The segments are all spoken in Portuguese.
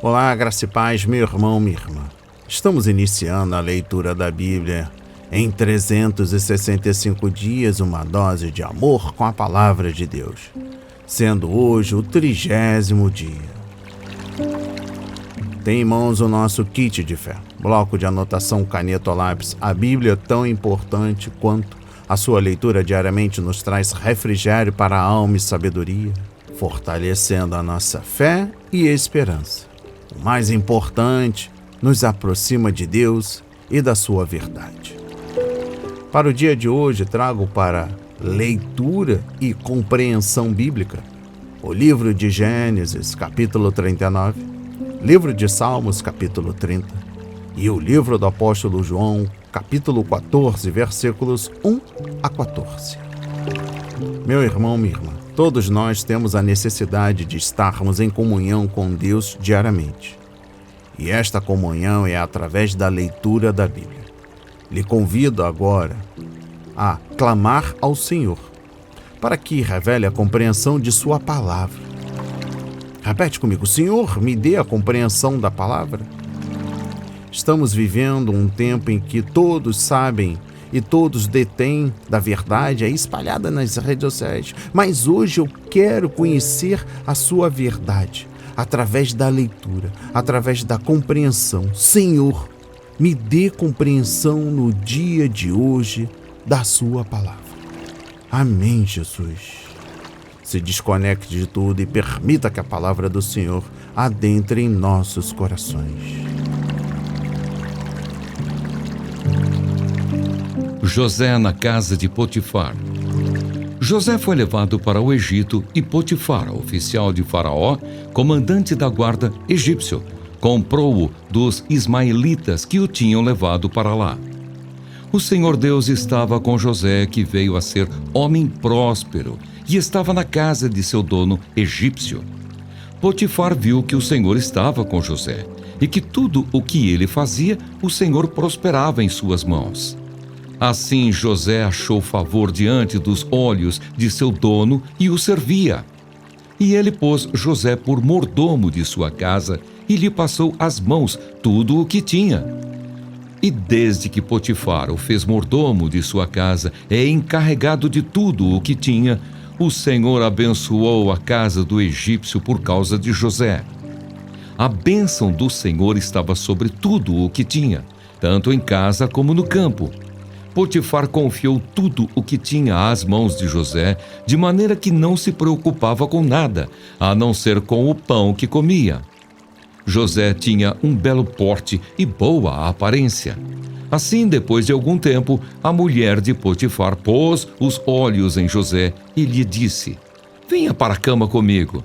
Olá, graça e paz, meu irmão, minha irmã. Estamos iniciando a leitura da Bíblia em 365 dias, uma dose de amor com a palavra de Deus, sendo hoje o 30º dia. Tem em mãos o nosso kit de fé, bloco de anotação, caneta ou lápis. A Bíblia é tão importante quanto a sua leitura diariamente nos traz refrigério para a alma e sabedoria, fortalecendo a nossa fé e esperança. O mais importante, nos aproxima de Deus e da sua verdade. Para o dia de hoje, trago para leitura e compreensão bíblica o livro de Gênesis, capítulo 39, livro de Salmos, capítulo 30, e o livro do apóstolo João, capítulo 14, versículos 1 a 14. Meu irmão, minha irmã, todos nós temos a necessidade de estarmos em comunhão com Deus diariamente. E esta comunhão é através da leitura da Bíblia. Lhe convido agora a clamar ao Senhor, para que revele a compreensão de sua palavra. Repete comigo: Senhor, me dê a compreensão da palavra. Estamos vivendo um tempo em que todos sabem e todos detêm da verdade espalhada nas redes sociais. Mas hoje eu quero conhecer a sua verdade através da leitura, através da compreensão. Senhor, me dê compreensão no dia de hoje da sua palavra. Amém, Jesus. Se desconecte de tudo e permita que a palavra do Senhor adentre em nossos corações. José na casa de Potifar. José foi levado para o Egito e Potifar, oficial de Faraó, comandante da guarda egípcio, comprou-o dos ismaelitas que o tinham levado para lá. O Senhor Deus estava com José, que veio a ser homem próspero, e estava na casa de seu dono egípcio. Potifar viu que o Senhor estava com José, e que tudo o que ele fazia, o Senhor prosperava em suas mãos. Assim José achou favor diante dos olhos de seu dono e o servia. E ele pôs José por mordomo de sua casa e lhe passou às mãos tudo o que tinha. E desde que Potifar o fez mordomo de sua casa, encarregado de tudo o que tinha, o Senhor abençoou a casa do egípcio por causa de José. A bênção do Senhor estava sobre tudo o que tinha, tanto em casa como no campo. Potifar confiou tudo o que tinha às mãos de José, de maneira que não se preocupava com nada, a não ser com o pão que comia. José tinha um belo porte e boa aparência. Assim, depois de algum tempo, a mulher de Potifar pôs os olhos em José e lhe disse: "Venha para a cama comigo."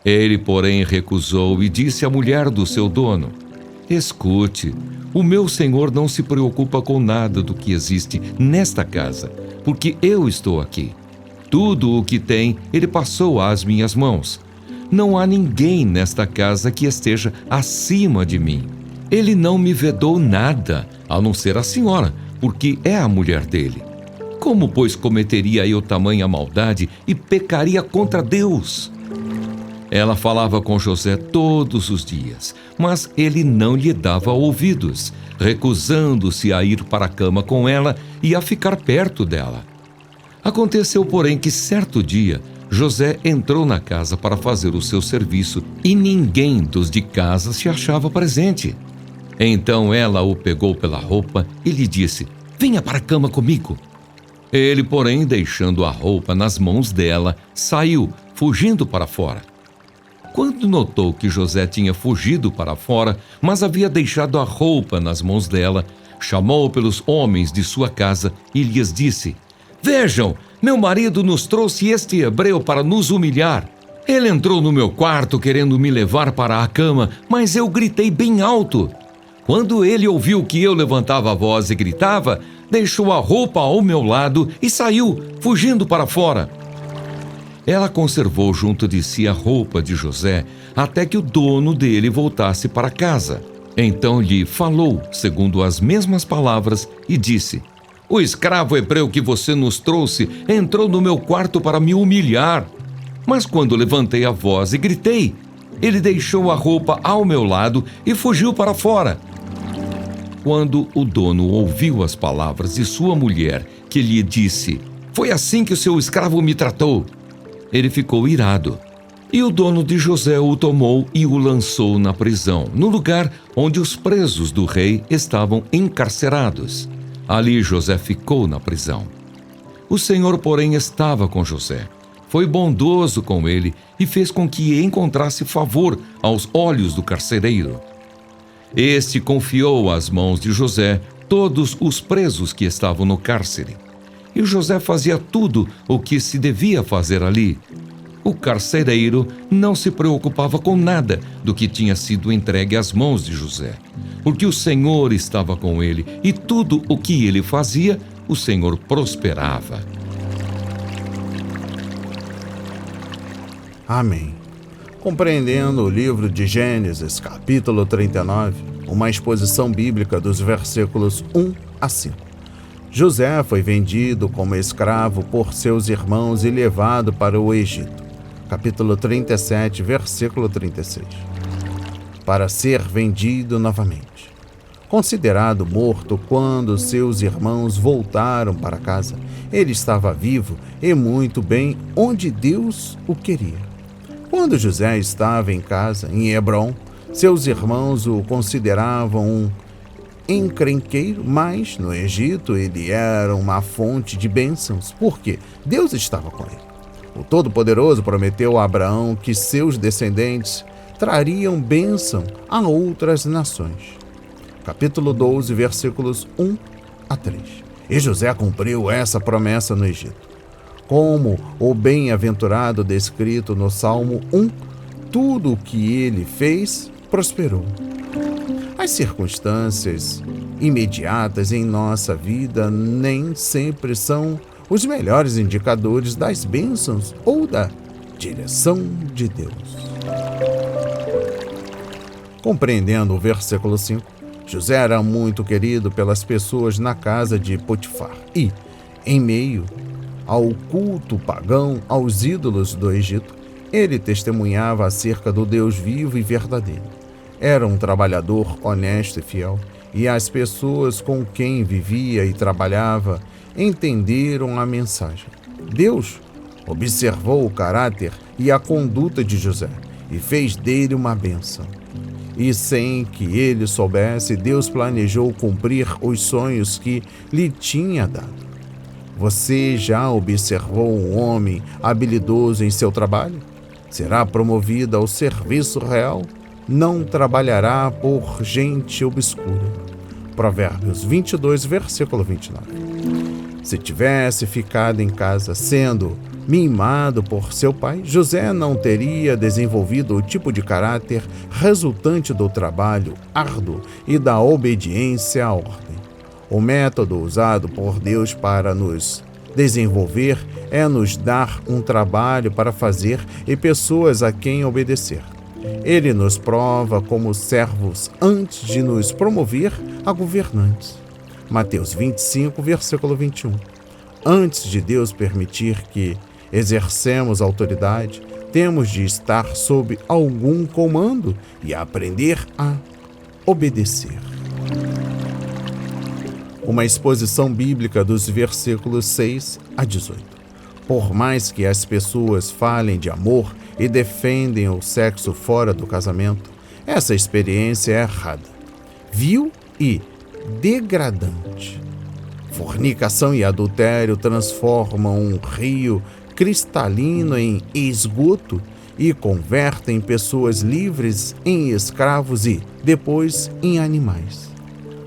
Ele, porém, recusou e disse à mulher do seu dono: "Escute, o meu senhor não se preocupa com nada do que existe nesta casa, porque eu estou aqui. Tudo o que tem, ele passou às minhas mãos. Não há ninguém nesta casa que esteja acima de mim. Ele não me vedou nada, a não ser a senhora, porque é a mulher dele. Como, pois, cometeria eu tamanha maldade e pecaria contra Deus?" Ela falava com José todos os dias, mas ele não lhe dava ouvidos, recusando-se a ir para a cama com ela e a ficar perto dela. Aconteceu, porém, que certo dia José entrou na casa para fazer o seu serviço e ninguém dos de casa se achava presente. Então ela o pegou pela roupa e lhe disse: "Venha para a cama comigo." Ele, porém, deixando a roupa nas mãos dela, saiu, fugindo para fora. Quando notou que José tinha fugido para fora, mas havia deixado a roupa nas mãos dela, chamou pelos homens de sua casa e lhes disse: "Vejam, meu marido nos trouxe este hebreu para nos humilhar. Ele entrou no meu quarto querendo me levar para a cama, mas eu gritei bem alto. Quando ele ouviu que eu levantava a voz e gritava, deixou a roupa ao meu lado e saiu, fugindo para fora." Ela conservou junto de si a roupa de José até que o dono dele voltasse para casa. Então lhe falou, segundo as mesmas palavras, e disse: "O escravo hebreu que você nos trouxe entrou no meu quarto para me humilhar. Mas quando levantei a voz e gritei, Ele deixou a roupa ao meu lado e fugiu para fora. Quando o dono ouviu as palavras de sua mulher, que lhe disse: "Foi assim que o seu escravo me tratou", ele ficou irado. E o dono de José o tomou e o lançou na prisão, no lugar onde os presos do rei estavam encarcerados. Ali José ficou na prisão. O Senhor, porém, estava com José. Foi bondoso com ele e fez com que encontrasse favor aos olhos do carcereiro. Este confiou às mãos de José todos os presos que estavam no cárcere. E José fazia tudo o que se devia fazer ali. O carcereiro não se preocupava com nada do que tinha sido entregue às mãos de José, porque o Senhor estava com ele e tudo o que ele fazia, o Senhor prosperava. Amém. Compreendendo o livro de Gênesis, capítulo 39, uma exposição bíblica dos versículos 1 a 5. José foi vendido como escravo por seus irmãos e levado para o Egito. Capítulo 37, versículo 36. Para ser vendido novamente. Considerado morto quando seus irmãos voltaram para casa, ele estava vivo e muito bem onde Deus o queria. Quando José estava em casa, em Hebrom, seus irmãos o consideravam um encrenqueiro, mas no Egito ele era uma fonte de bênçãos, porque Deus estava com ele. O Todo-Poderoso prometeu a Abraão que seus descendentes trariam bênção a outras nações. Capítulo 12, versículos 1 a 3. E José cumpriu essa promessa no Egito. Como o bem-aventurado descrito no Salmo 1, tudo o que ele fez prosperou. As circunstâncias imediatas em nossa vida nem sempre são os melhores indicadores das bênçãos ou da direção de Deus. Compreendendo o versículo 5, José era muito querido pelas pessoas na casa de Potifar e, em meio ao culto pagão aos ídolos do Egito, ele testemunhava acerca do Deus vivo e verdadeiro. Era um trabalhador honesto e fiel, e as pessoas com quem vivia e trabalhava entenderam a mensagem. Deus observou o caráter e a conduta de José e fez dele uma bênção. E sem que ele soubesse, Deus planejou cumprir os sonhos que lhe tinha dado. Você já observou um homem habilidoso em seu trabalho? Será promovido ao serviço real? Não trabalhará por gente obscura. Provérbios 22, versículo 29. Se tivesse ficado em casa sendo mimado por seu pai, José não teria desenvolvido o tipo de caráter resultante do trabalho árduo e da obediência à ordem. O método usado por Deus para nos desenvolver é nos dar um trabalho para fazer e pessoas a quem obedecer. Ele nos prova como servos antes de nos promover a governantes. Mateus 25, versículo 21. Antes de Deus permitir que exercemos autoridade, temos de estar sob algum comando e aprender a obedecer. Uma exposição bíblica dos versículos 6 a 18. Por mais que as pessoas falem de amor e defendem o sexo fora do casamento, essa experiência é errada, vil e degradante. Fornicação e adultério transformam um rio cristalino em esgoto e convertem pessoas livres em escravos e, depois, em animais.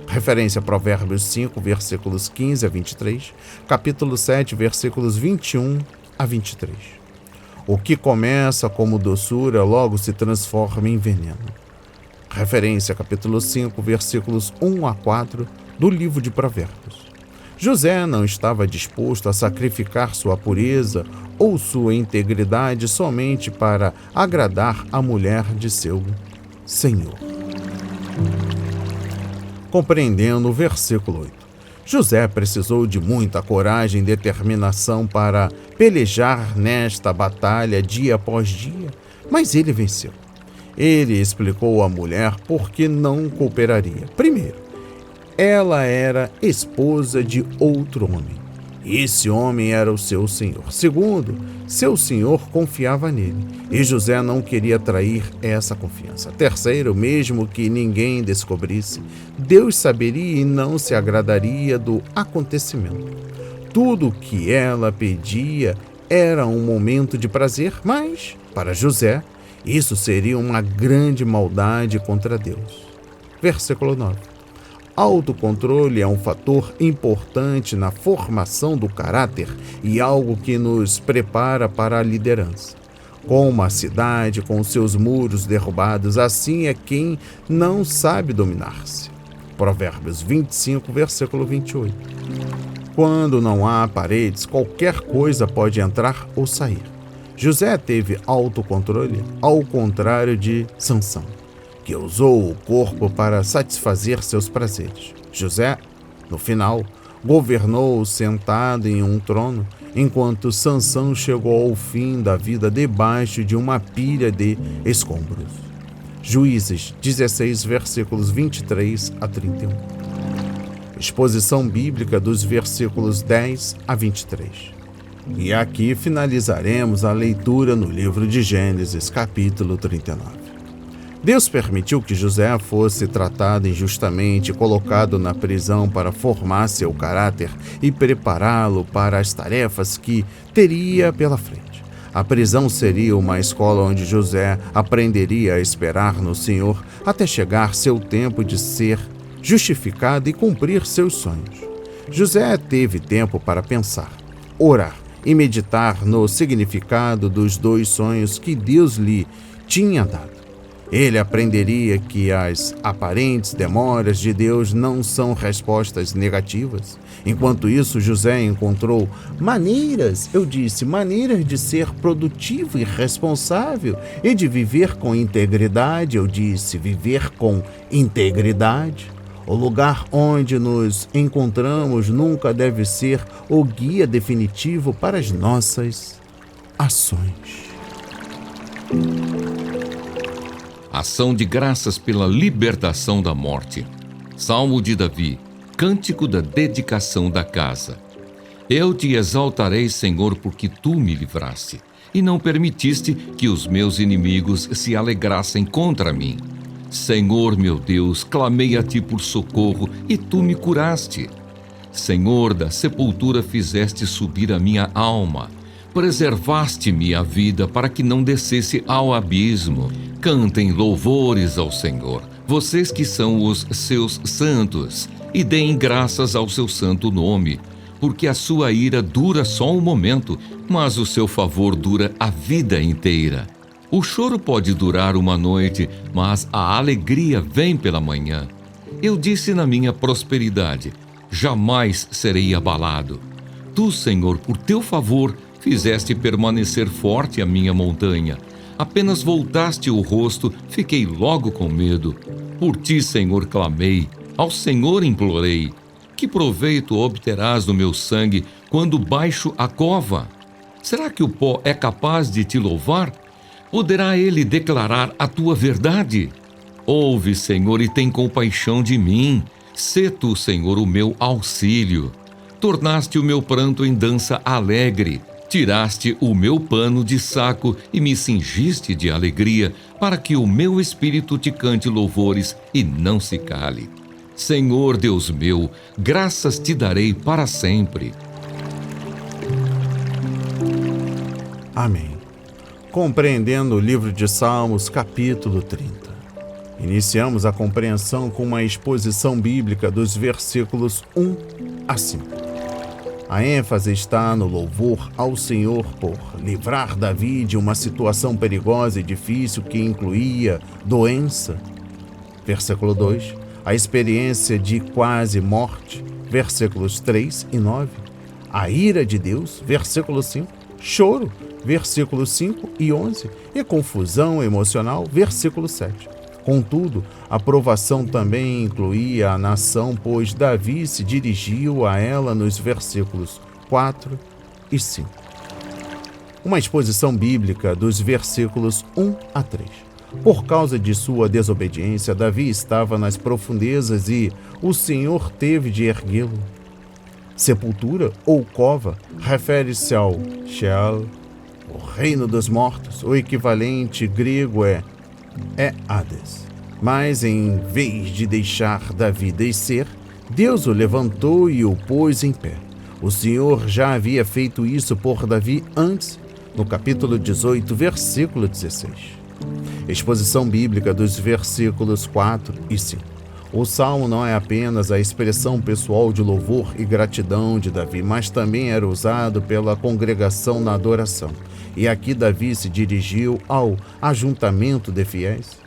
Referência a Provérbios 5, versículos 15 a 23, capítulo 7, versículos 21 a 23. O que começa como doçura logo se transforma em veneno. Referência a capítulo 5, versículos 1 a 4 do livro de Provérbios. José não estava disposto a sacrificar sua pureza ou sua integridade somente para agradar a mulher de seu senhor. Compreendendo o versículo 8. José precisou de muita coragem e determinação para pelejar nesta batalha dia após dia, mas ele venceu. Ele explicou à mulher por que não cooperaria. Primeiro, ela era esposa de outro homem. Esse homem era o seu senhor. Segundo, seu senhor confiava nele, e José não queria trair essa confiança. Terceiro, mesmo que ninguém descobrisse, Deus saberia e não se agradaria do acontecimento. Tudo o que ela pedia era um momento de prazer, mas, para José, isso seria uma grande maldade contra Deus. Versículo 9. Autocontrole é um fator importante na formação do caráter e algo que nos prepara para a liderança. Como a cidade com seus muros derrubados, assim é quem não sabe dominar-se. Provérbios 25, versículo 28. Quando não há paredes, qualquer coisa pode entrar ou sair. José teve autocontrole, ao contrário de Sansão, que usou o corpo para satisfazer seus prazeres. José, no final, governou sentado em um trono, enquanto Sansão chegou ao fim da vida debaixo de uma pilha de escombros. Juízes 16, versículos 23 a 31. Exposição bíblica dos versículos 10 a 23. E aqui finalizaremos a leitura no livro de Gênesis, capítulo 39. Deus permitiu que José fosse tratado injustamente e colocado na prisão para formar seu caráter e prepará-lo para as tarefas que teria pela frente. A prisão seria uma escola onde José aprenderia a esperar no Senhor até chegar seu tempo de ser justificado e cumprir seus sonhos. José teve tempo para pensar, orar e meditar no significado dos 2 sonhos que Deus lhe tinha dado. Ele aprenderia que as aparentes demoras de Deus não são respostas negativas. Enquanto isso, José encontrou maneiras de ser produtivo e responsável e de viver com integridade. Viver com integridade. O lugar onde nos encontramos nunca deve ser o guia definitivo para as nossas ações. Ação de graças pela libertação da morte. Salmo de Davi, cântico da dedicação da casa. Eu te exaltarei, Senhor, porque tu me livraste, e não permitiste que os meus inimigos se alegrassem contra mim. Senhor, meu Deus, clamei a ti por socorro, e tu me curaste. Senhor, da sepultura fizeste subir a minha alma. Preservaste-me a vida para que não descesse ao abismo. Cantem louvores ao Senhor, vocês que são os seus santos, e deem graças ao seu santo nome, porque a sua ira dura só um momento, mas o seu favor dura a vida inteira. O choro pode durar uma noite, mas a alegria vem pela manhã. Eu disse na minha prosperidade, jamais serei abalado. Tu, Senhor, por teu favor, fizeste permanecer forte a minha montanha. Apenas voltaste o rosto, fiquei logo com medo. Por ti, Senhor, clamei, ao Senhor implorei. Que proveito obterás do meu sangue quando baixo a cova? Será que o pó é capaz de te louvar? Poderá ele declarar a tua verdade? Ouve, Senhor, e tem compaixão de mim. Sê tu, Senhor, o meu auxílio. Tornaste o meu pranto em dança alegre. Tiraste o meu pano de saco e me cingiste de alegria, para que o meu espírito te cante louvores e não se cale. Senhor Deus meu, graças te darei para sempre. Amém. Compreendendo o livro de Salmos, capítulo 30. Iniciamos a compreensão com uma exposição bíblica dos versículos 1 a 5. A ênfase está no louvor ao Senhor por livrar Davi de uma situação perigosa e difícil que incluía doença. Versículo 2. A experiência de quase morte. Versículos 3 e 9. A ira de Deus. Versículo 5. Choro. Versículos 5 e 11. E confusão emocional. Versículo 7. Contudo, a provação também incluía a nação, pois Davi se dirigiu a ela nos versículos 4 e 5. Uma exposição bíblica dos versículos 1 a 3. Por causa de sua desobediência, Davi estava nas profundezas e o Senhor teve de erguê-lo. Sepultura ou cova refere-se ao Sheol, o reino dos mortos. O equivalente grego é Hades. Mas em vez de deixar Davi descer, Deus o levantou e o pôs em pé. O Senhor já havia feito isso por Davi antes, no capítulo 18, versículo 16. Exposição bíblica dos versículos 4 e 5. O salmo não é apenas a expressão pessoal de louvor e gratidão de Davi, mas também era usado pela congregação na adoração. E aqui Davi se dirigiu ao ajuntamento de fiéis.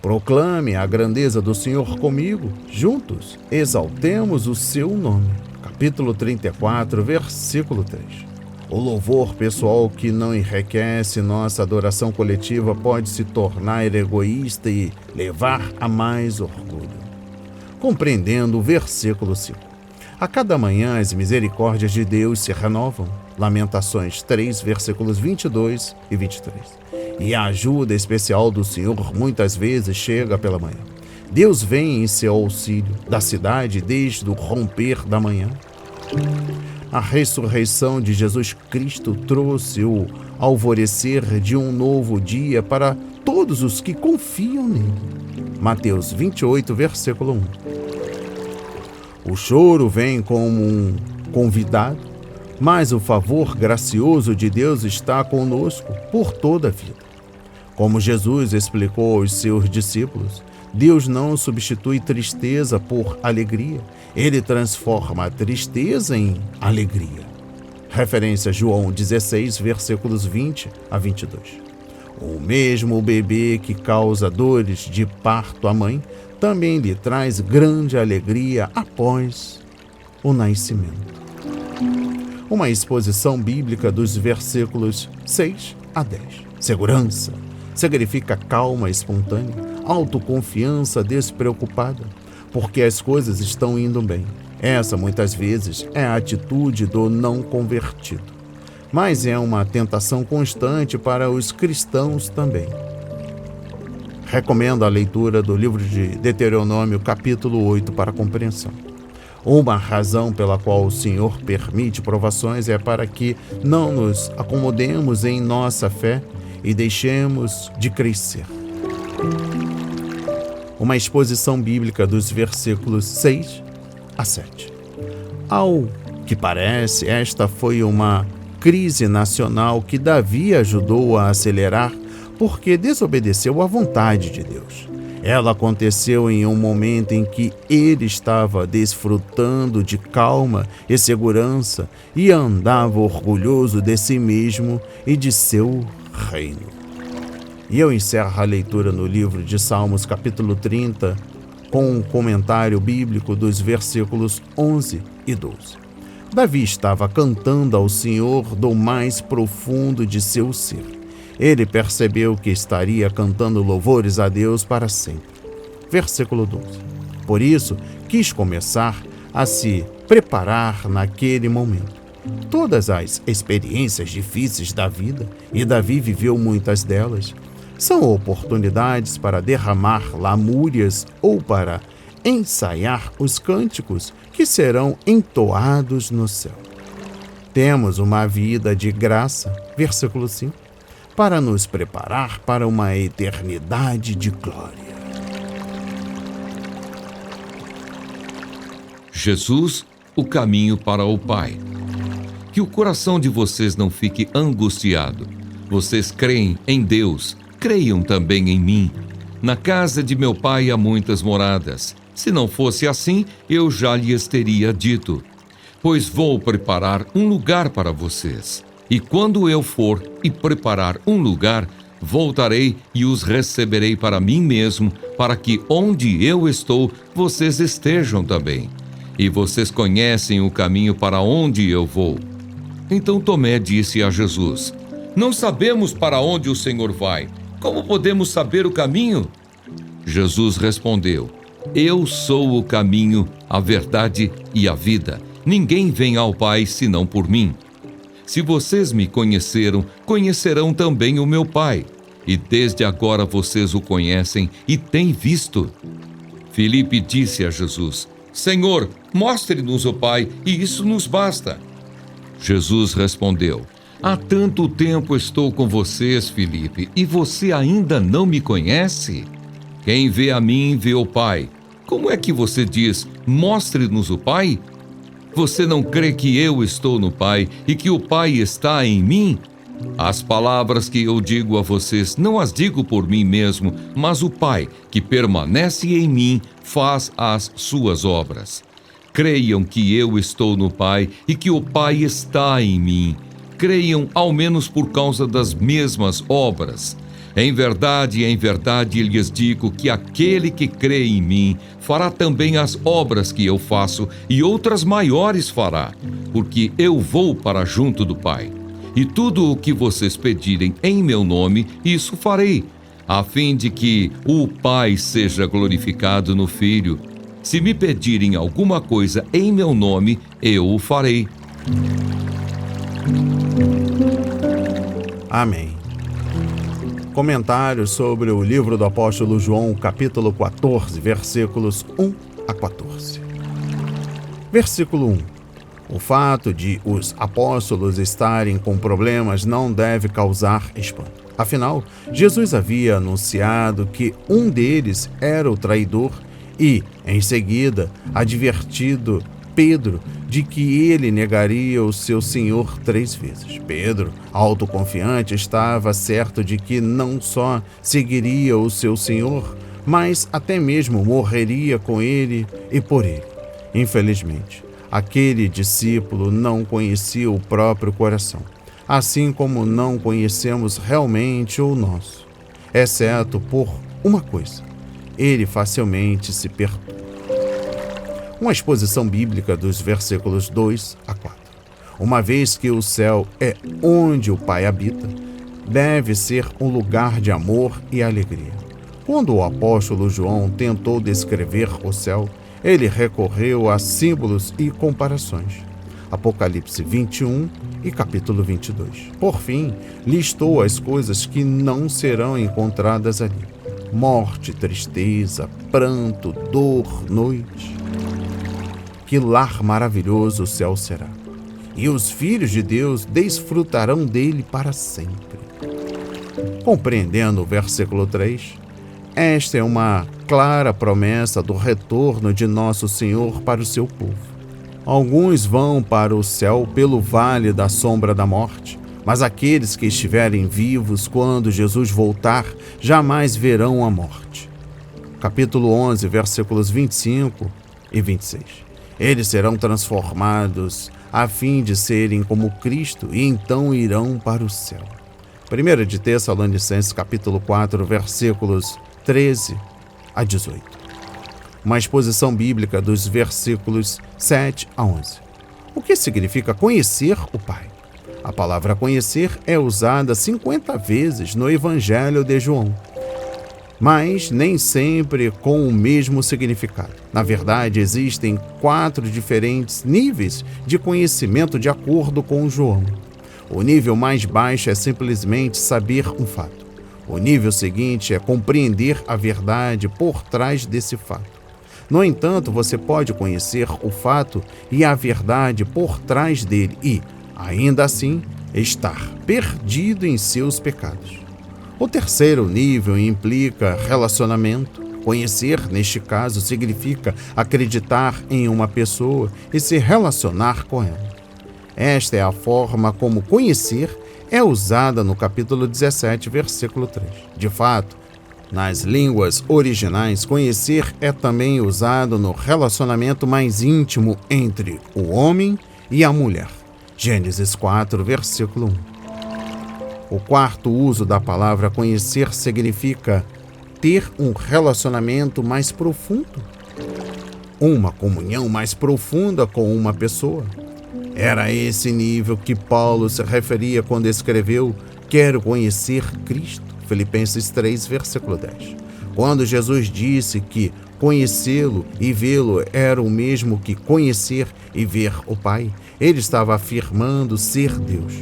Proclame a grandeza do Senhor comigo, juntos exaltemos o seu nome. Capítulo 34, versículo 3. O louvor pessoal que não enriquece nossa adoração coletiva pode se tornar egoísta e levar a mais orgulho. Compreendendo o versículo 5. A cada manhã as misericórdias de Deus se renovam. Lamentações 3, versículos 22 e 23. E a ajuda especial do Senhor muitas vezes chega pela manhã. Deus vem em seu auxílio da cidade desde o romper da manhã. A ressurreição de Jesus Cristo trouxe o alvorecer de um novo dia para todos os que confiam nele. Mateus 28, versículo 1. O choro vem como um convidado, mas o favor gracioso de Deus está conosco por toda a vida. Como Jesus explicou aos seus discípulos, Deus não substitui tristeza por alegria. Ele transforma a tristeza em alegria. Referência a João 16, versículos 20 a 22. O mesmo bebê que causa dores de parto à mãe também lhe traz grande alegria após o nascimento. Uma exposição bíblica dos versículos 6 a 10. Segurança significa calma espontânea, autoconfiança despreocupada, porque as coisas estão indo bem. Essa, muitas vezes, é a atitude do não convertido, mas é uma tentação constante para os cristãos também. Recomendo a leitura do livro de Deuteronômio, capítulo 8, para compreensão. Uma razão pela qual o Senhor permite provações é para que não nos acomodemos em nossa fé e deixemos de crescer. Uma exposição bíblica dos versículos 6 a 7. Ao que parece, esta foi uma crise nacional que Davi ajudou a acelerar porque desobedeceu à vontade de Deus. Ela aconteceu em um momento em que ele estava desfrutando de calma e segurança e andava orgulhoso de si mesmo e de seu reino. E eu encerro a leitura no livro de Salmos, capítulo 30, com um comentário bíblico dos versículos 11 e 12. Davi estava cantando ao Senhor do mais profundo de seu ser. Ele percebeu que estaria cantando louvores a Deus para sempre. Versículo 12. Por isso, quis começar a se preparar naquele momento. Todas as experiências difíceis da vida, e Davi viveu muitas delas, são oportunidades para derramar lamúrias ou para ensaiar os cânticos que serão entoados no céu. Temos uma vida de graça, versículo 5, para nos preparar para uma eternidade de glória. Jesus, o caminho para o Pai. Que o coração de vocês não fique angustiado. Vocês creem em Deus, creiam também em mim. Na casa de meu Pai há muitas moradas. Se não fosse assim, eu já lhes teria dito. Pois vou preparar um lugar para vocês. E quando eu for e preparar um lugar, voltarei e os receberei para mim mesmo, para que onde eu estou, vocês estejam também. E vocês conhecem o caminho para onde eu vou. Então Tomé disse a Jesus: Não sabemos para onde o Senhor vai. Como podemos saber o caminho? Jesus respondeu: Eu sou o caminho, a verdade e a vida. Ninguém vem ao Pai senão por mim. Se vocês me conheceram, conhecerão também o meu Pai. e desde agora vocês o conhecem e têm visto. Filipe disse a Jesus: Senhor, mostre-nos o Pai, e isso nos basta. Jesus respondeu: Há tanto tempo estou com vocês, Filipe, e você ainda não me conhece? Quem vê a mim, vê o Pai. Como é que você diz, mostre-nos o Pai? Você não crê que eu estou no Pai e que o Pai está em mim? As palavras que eu digo a vocês não as digo por mim mesmo, mas o Pai, que permanece em mim, faz as suas obras. Creiam que eu estou no Pai e que o Pai está em mim. Creiam ao menos por causa das mesmas obras. Em verdade, lhes digo que aquele que crê em mim fará também as obras que eu faço e outras maiores fará, porque eu vou para junto do Pai. E tudo o que vocês pedirem em meu nome, isso farei, a fim de que o Pai seja glorificado no Filho. Se me pedirem alguma coisa em meu nome, eu o farei. Amém. Comentários sobre o livro do apóstolo João, capítulo 14, versículos 1 a 14. Versículo 1. O fato de os apóstolos estarem com problemas não deve causar espanto. Afinal, Jesus havia anunciado que um deles era o traidor e, em seguida, advertido Pedro de que ele negaria o seu Senhor 3 vezes. Pedro, autoconfiante, estava certo de que não só seguiria o seu Senhor, mas até mesmo morreria com ele e por ele. Infelizmente, aquele discípulo não conhecia o próprio coração, assim como não conhecemos realmente o nosso, exceto por uma coisa: ele facilmente se perturba. Uma exposição bíblica dos versículos 2 a 4. Uma vez que o céu é onde o Pai habita, deve ser um lugar de amor e alegria. Quando o apóstolo João tentou descrever o céu, ele recorreu a símbolos e comparações. Apocalipse 21 e capítulo 22. Por fim, listou as coisas que não serão encontradas ali: morte, tristeza, pranto, dor, noite. Que lar maravilhoso o céu será, e os filhos de Deus desfrutarão dele para sempre. Compreendendo o versículo 3, esta é uma clara promessa do retorno de nosso Senhor para o seu povo. Alguns vão para o céu pelo vale da sombra da morte, mas aqueles que estiverem vivos quando Jesus voltar jamais verão a morte. Capítulo 11, versículos 25 e 26. Eles serão transformados a fim de serem como Cristo e então irão para o céu. 1 de Tessalonicenses, capítulo 4, versículos 13 a 18. Uma exposição bíblica dos versículos 7 a 11. O que significa conhecer o Pai? A palavra conhecer é usada 50 vezes no Evangelho de João, mas nem sempre com o mesmo significado. Na verdade, existem 4 diferentes níveis de conhecimento de acordo com João. O nível mais baixo é simplesmente saber um fato. O nível seguinte é compreender a verdade por trás desse fato. No entanto, você pode conhecer o fato e a verdade por trás dele e, ainda assim, estar perdido em seus pecados. O terceiro nível implica relacionamento. Conhecer, neste caso, significa acreditar em uma pessoa e se relacionar com ela. Esta é a forma como conhecer é usada no capítulo 17, versículo 3. De fato, nas línguas originais, conhecer é também usado no relacionamento mais íntimo entre o homem e a mulher. Gênesis 4, versículo 1. O quarto uso da palavra conhecer significa ter um relacionamento mais profundo, uma comunhão mais profunda com uma pessoa. Era a esse nível que Paulo se referia quando escreveu: quero conhecer Cristo, Filipenses 3, versículo 10. Quando Jesus disse que conhecê-lo e vê-lo era o mesmo que conhecer e ver o Pai, ele estava afirmando ser Deus.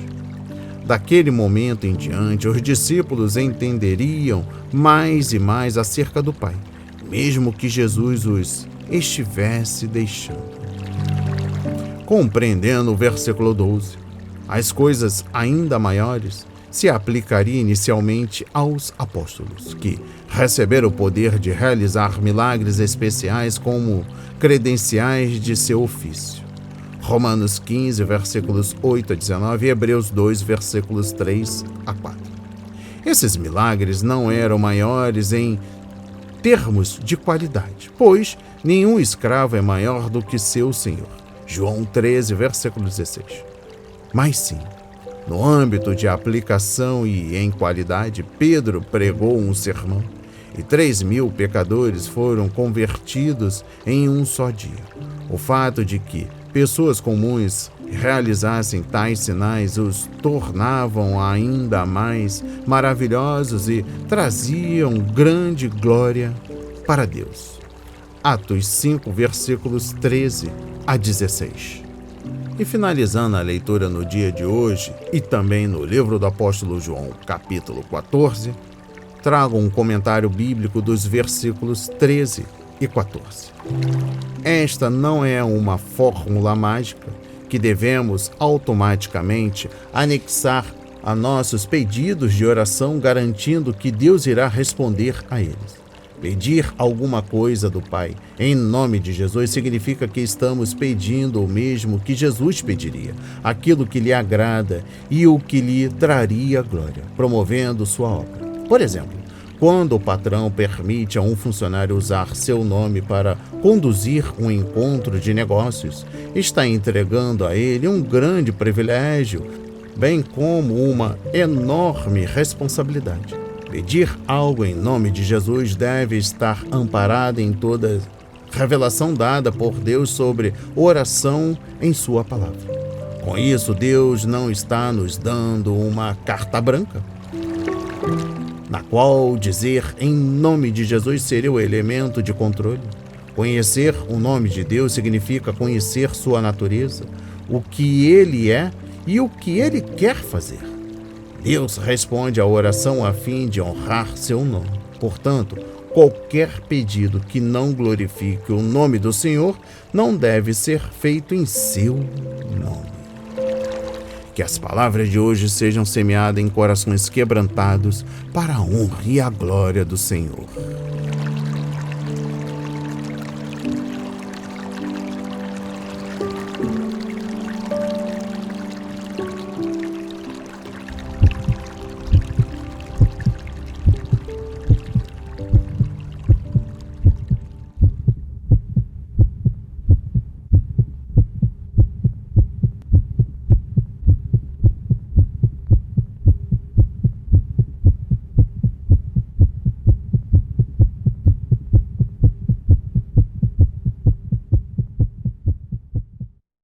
Daquele momento em diante, os discípulos entenderiam mais e mais acerca do Pai, mesmo que Jesus os estivesse deixando. Compreendendo o versículo 12, as coisas ainda maiores se aplicaria inicialmente aos apóstolos, que receberam o poder de realizar milagres especiais como credenciais de seu ofício. Romanos 15, versículos 8 a 19 e Hebreus 2, versículos 3 a 4. Esses milagres não eram maiores em termos de qualidade, pois nenhum escravo é maior do que seu senhor. João 13, versículo 16. Mas sim, no âmbito de aplicação e em qualidade, Pedro pregou um sermão e 3.000 pecadores foram convertidos em um só dia. O fato de que pessoas comuns realizassem tais sinais os tornavam ainda mais maravilhosos e traziam grande glória para Deus. Atos 5, versículos 13 a 16. E finalizando a leitura no dia de hoje, e também no livro do apóstolo João, capítulo 14, trago um comentário bíblico dos versículos 13 e 14. Esta não é uma fórmula mágica que devemos automaticamente anexar a nossos pedidos de oração, garantindo que Deus irá responder a eles. Pedir alguma coisa do Pai em nome de Jesus significa que estamos pedindo o mesmo que Jesus pediria, aquilo que lhe agrada e o que lhe traria glória, promovendo sua obra. Por exemplo, quando o patrão permite a um funcionário usar seu nome para conduzir um encontro de negócios, está entregando a ele um grande privilégio, bem como uma enorme responsabilidade. Pedir algo em nome de Jesus deve estar amparado em toda revelação dada por Deus sobre oração em sua palavra. Com isso, Deus não está nos dando uma carta branca, na qual dizer em nome de Jesus seria o elemento de controle. Conhecer o nome de Deus significa conhecer sua natureza, o que ele é e o que ele quer fazer. Deus responde à oração a fim de honrar seu nome. Portanto, qualquer pedido que não glorifique o nome do Senhor não deve ser feito em seu nome. Que as palavras de hoje sejam semeadas em corações quebrantados para a honra e a glória do Senhor.